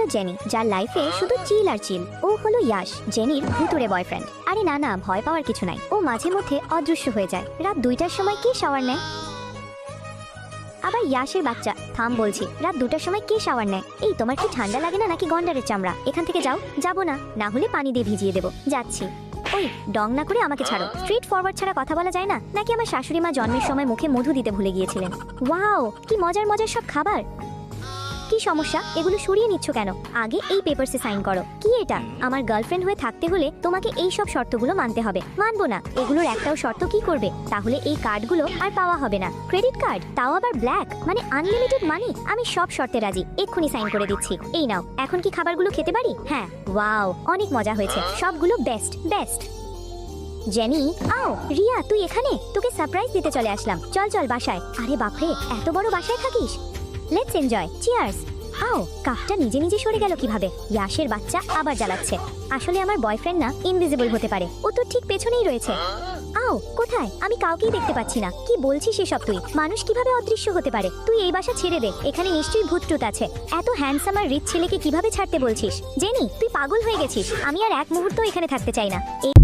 Jenny, যার লাইফে শুধু চিল আর চিল। ও হলো ইয়াশ, জেনির ভুতুড়ে বয়ফ্রেন্ড। আরে না না, ভয় পাওয়ার কিছু নাই। ও মাঝে মধ্যে অদৃশ্য হয়ে যায়। রাত 2টার সময় কে শাওয়ার নেয়? আবার ইয়াশের বাচ্চা, থাম বলছি। রাত 2টার সময় কে শাওয়ার নেয়? এই তোমার কি ঠান্ডা লাগে না নাকি গন্ডারের চামড়া? এখান থেকে যাও। যাবো না, না হলে পানি দিয়ে ভিজিয়ে দেবো। যাচ্ছি। ওই ডং না করে আমাকে ছাড়ো। স্ট্রেট ফরওয়ার্ড ছাড়া কথা বলা যায় না নাকি? আমার শাশুড়ি মা জন্মের সময় মুখে মধু দিতে ভুলে গিয়েছিলেন। ওয়াও, কি মজার মজার সব খাবার। কি সমস্যা? এগুলো সরিয়ে নিচ্ছ কেন? আগে এই পেপারসে সাইন করো। কি এটা? আমার গার্লফ্রেন্ড হয়ে থাকতে হলে তোমাকে এই সব শর্তগুলো মানতে হবে। মানবো না। এগুলোর একটাও শর্ত কি করবে? তাহলে এই কার্ডগুলো আর পাওয়া হবে না। ক্রেডিট কার্ড, তাও আবার ব্ল্যাক, মানে আনলিমিটেড মানি। আমি সব শর্তে রাজি, এক্ষুনি সাইন করে দিচ্ছি। এই নাও। এখন কি খাবারগুলো খেতে পারি? হ্যাঁ। ওয়াও, অনেক মজা হয়েছে, সবগুলো বেস্ট বেস্ট। জেনি, আও। রিয়া, তুই এখানে? তোকে সারপ্রাইজ দিতে চলে আসলাম। চল চল বাসায়। আরে বাপরে, এত বড় বাসায় থাকিস? Let's enjoy. চিয়ার্স। আও, কাপটা নিজে নিজে সরে গেল কিভাবে? ইয়াশের বাচ্চা আবার জ্বালাচ্ছে। আসলে আমার বয়ফ্রেন্ড না ইনভিজিবল হতে পারে। ও তো ঠিক পেছনেই রয়েছে। আও, কোথায়? আমি কাউকেই দেখতে পাচ্ছি না। কি বলছিস এসব তুই? মানুষ কিভাবে অদৃশ্য হতে পারে? তুই এই বাসা ছেড়ে দে। এখানে নিশ্চয়ই ভূতটুত আছে। এত হ্যান্ডসাম আর রিচ ছেলেকে কিভাবে ছাড়তে বলছিস? জেনি, তুই পাগল হয়ে গেছিস। আমি আর এক মুহূর্ত এখানে থাকতে চাই না। এই